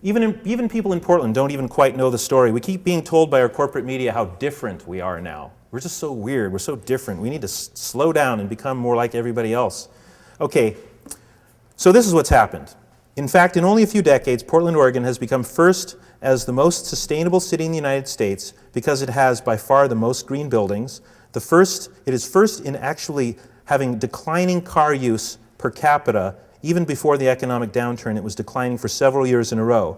Even people in Portland don't even quite know the story. We keep being told by our corporate media how different we are now. We're just so weird. We're so different. We need to slow down and become more like everybody else. Okay, so this is what's happened. In fact, in only a few decades, Portland, Oregon has become first as the most sustainable city in the United States because it has by far the most green buildings. It is first in actually having declining car use per capita. Even before the economic downturn, it was declining for several years in a row.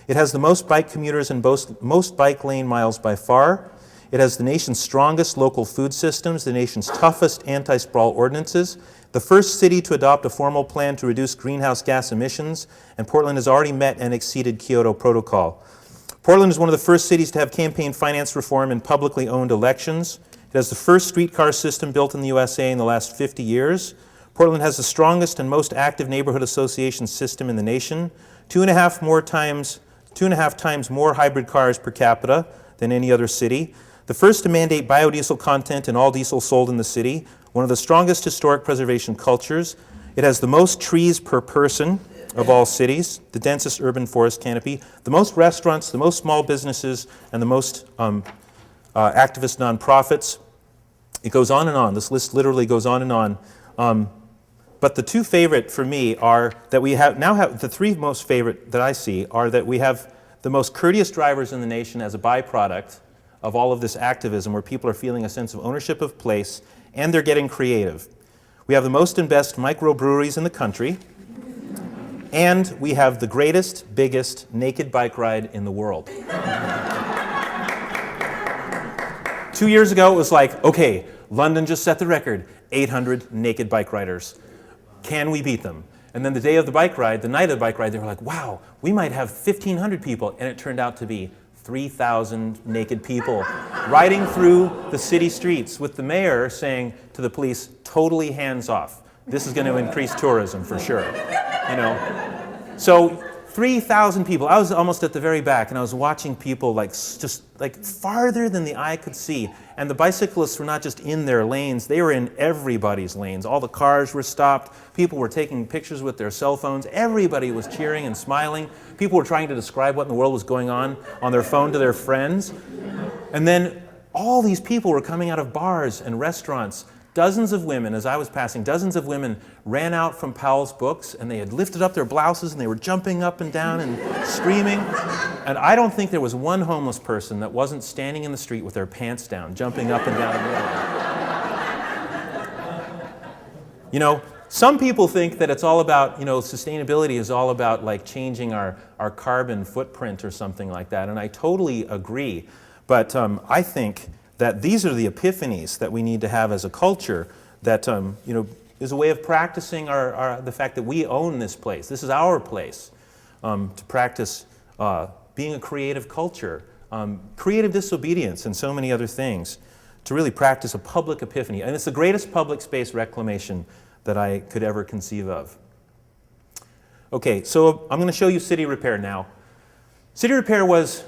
It has the most bike commuters and most bike lane miles by far. It has the nation's strongest local food systems, the nation's toughest anti-sprawl ordinances, the first city to adopt a formal plan to reduce greenhouse gas emissions, and Portland has already met and exceeded Kyoto Protocol. Portland is one of the first cities to have campaign finance reform in publicly owned elections. It has the first streetcar system built in the USA in the last 50 years. Portland has the strongest and most active neighborhood association system in the nation, 2.5 times more hybrid cars per capita than any other city, the first to mandate biodiesel content in all diesel sold in the city, one of the strongest historic preservation cultures. It has the most trees per person of all cities, the densest urban forest canopy, the most restaurants, the most small businesses, and the most activist nonprofits. It goes on and on. This list literally goes on and on. But the two favorite for me are that we now have, the three most favorite that I see are that we have the most courteous drivers in the nation as a byproduct of all of this activism where people are feeling a sense of ownership of place and they're getting creative. We have the most and best microbreweries in the country, and we have the greatest, biggest naked bike ride in the world. 2 years ago, it was like, okay, London just set the record, 800 naked bike riders. Can we beat them? And then the day of the bike ride, the night of the bike ride, they were like, wow, we might have 1,500 people. And it turned out to be 3,000 naked people riding through the city streets with the mayor saying to the police, totally hands off. This is going to increase tourism for sure. You know? So 3,000 people. I was almost at the very back, and I was watching people just farther than the eye could see. And the bicyclists were not just in their lanes, they were in everybody's lanes. All the cars were stopped. People were taking pictures with their cell phones. Everybody was cheering and smiling. People were trying to describe what in the world was going on their phone to their friends. And then all these people were coming out of bars and restaurants. Dozens of women, as I was passing, dozens of women ran out from Powell's Books, and they had lifted up their blouses and they were jumping up and down and screaming. And I don't think there was one homeless person that wasn't standing in the street with their pants down, jumping up and down. You know, some people think that it's all about, sustainability is all about like changing our carbon footprint or something like that, and I totally agree. But I think that these are the epiphanies that we need to have as a culture that is a way of practicing the fact that we own this place. This is our place to practice being a creative culture, creative disobedience, and so many other things, to really practice a public epiphany. And it's the greatest public space reclamation that I could ever conceive of. Okay, so I'm going to show you city repair now. City repair was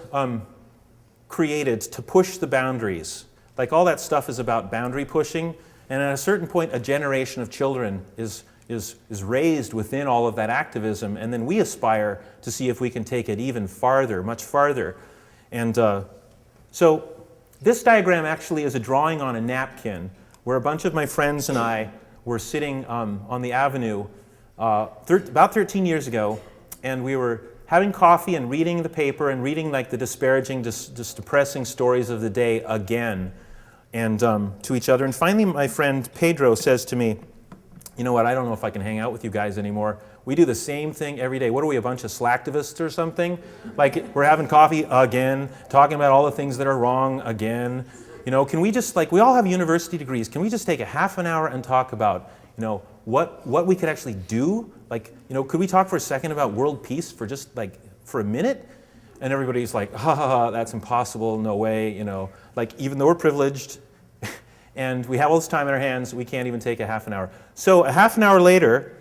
created to push the boundaries. Like all that stuff is about boundary pushing, and at a certain point a generation of children is raised within all of that activism, and then we aspire to see if we can take it even farther, much farther. And so this diagram actually is a drawing on a napkin where a bunch of my friends and I were sitting on the avenue about 13 years ago, and we were having coffee and reading the paper and reading like the disparaging, just depressing stories of the day again, and to each other. And finally my friend Pedro says to me, you know what, I don't know if I can hang out with you guys anymore. We do the same thing every day. What are we, a bunch of slacktivists or something? Like we're having coffee again, talking about all the things that are wrong again. Can we just, we all have university degrees, can we just take a half an hour and talk about, what we could actually do? Could we talk for a second about world peace for just for a minute? And everybody's like, ha ha ha, that's impossible, no way, even though we're privileged and we have all this time in our hands, we can't even take a half an hour. So a half an hour later,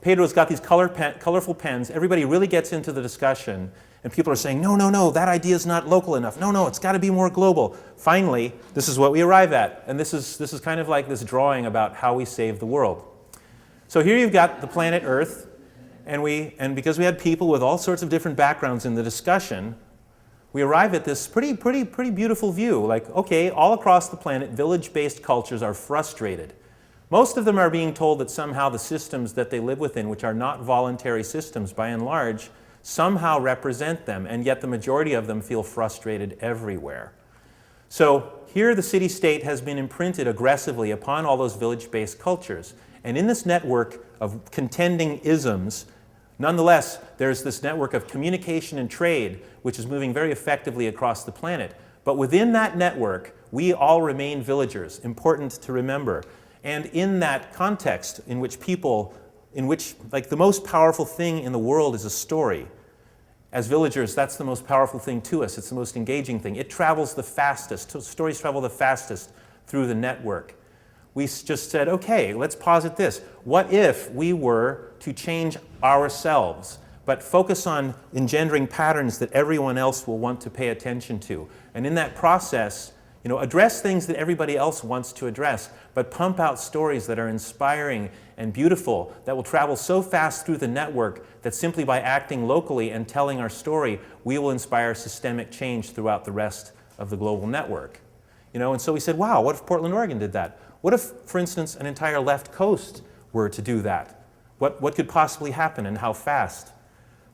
Pedro's got these colorful pens, everybody really gets into the discussion, and people are saying, no, that idea is not local enough. No, it's got to be more global. Finally, this is what we arrive at. And this is kind of like this drawing about how we save the world. So here you've got the planet Earth, And because we had people with all sorts of different backgrounds in the discussion, we arrive at this pretty beautiful view. Like, okay, all across the planet, village-based cultures are frustrated. Most of them are being told that somehow the systems that they live within, which are not voluntary systems by and large, somehow represent them, and yet the majority of them feel frustrated everywhere. So here the city-state has been imprinted aggressively upon all those village-based cultures. And in this network of contending isms, nonetheless, there's this network of communication and trade, which is moving very effectively across the planet. But within that network, we all remain villagers, important to remember. And in that context, in which like the most powerful thing in the world is a story. As villagers, that's the most powerful thing to us. It's the most engaging thing. It travels the fastest. Stories travel the fastest through the network. We just said, okay, let's posit this. What if we were to change ourselves, but focus on engendering patterns that everyone else will want to pay attention to? And in that process, address things that everybody else wants to address, but pump out stories that are inspiring and beautiful, that will travel so fast through the network that simply by acting locally and telling our story, we will inspire systemic change throughout the rest of the global network. And so we said, wow, what if Portland, Oregon did that? What if, for instance, an entire left coast were to do that? What could possibly happen and how fast?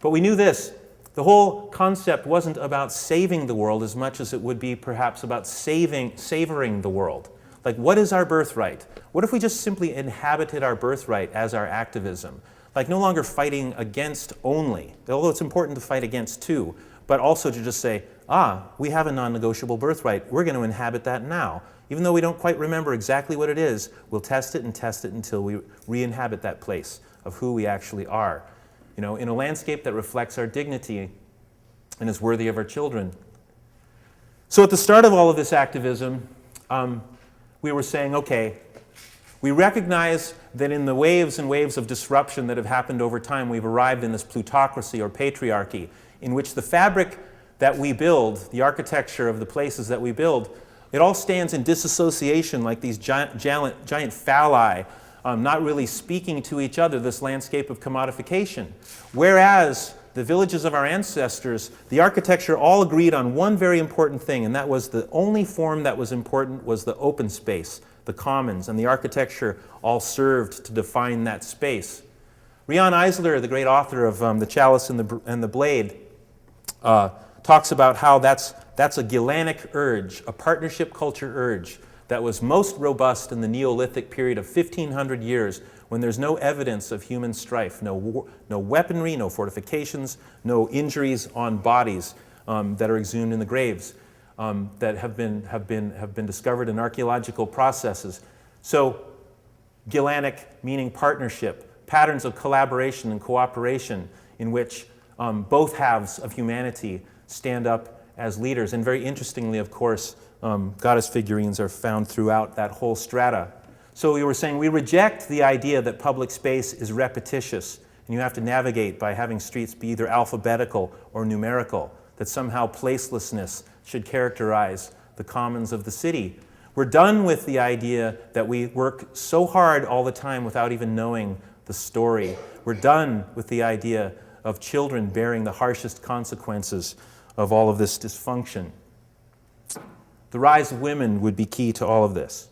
But we knew this. The whole concept wasn't about saving the world as much as it would be perhaps about savoring the world. Like, what is our birthright? What if we just simply inhabited our birthright as our activism? Like, no longer fighting against only, although it's important to fight against too, but also to just say, we have a non-negotiable birthright. We're going to inhabit that now. Even though we don't quite remember exactly what it is, we'll test it until we re-inhabit that place of who we actually are. In a landscape that reflects our dignity and is worthy of our children. So at the start of all of this activism, we were saying, okay, we recognize that in the waves and waves of disruption that have happened over time, we've arrived in this plutocracy or patriarchy in which the fabric that we build, the architecture of the places that we build, it all stands in disassociation like these giant phalli, not really speaking to each other, this landscape of commodification. Whereas the villages of our ancestors, the architecture all agreed on one very important thing, and that was the only form that was important was the open space, the commons, and the architecture all served to define that space. Rian Eisler, the great author of The Chalice and the Blade, talks about how that's a Gilanic urge, a partnership culture urge, that was most robust in the Neolithic period of 1,500 years when there's no evidence of human strife, no weaponry, no fortifications, no injuries on bodies that are exhumed in the graves that have been discovered in archaeological processes. So Gilanic meaning partnership, patterns of collaboration and cooperation in which both halves of humanity stand up as leaders. And very interestingly, of course, goddess figurines are found throughout that whole strata. So we were saying we reject the idea that public space is repetitious and you have to navigate by having streets be either alphabetical or numerical, that somehow placelessness should characterize the commons of the city. We're done with the idea that we work so hard all the time without even knowing the story. We're done with the idea of children bearing the harshest consequences of all of this dysfunction. The rise of women would be key to all of this.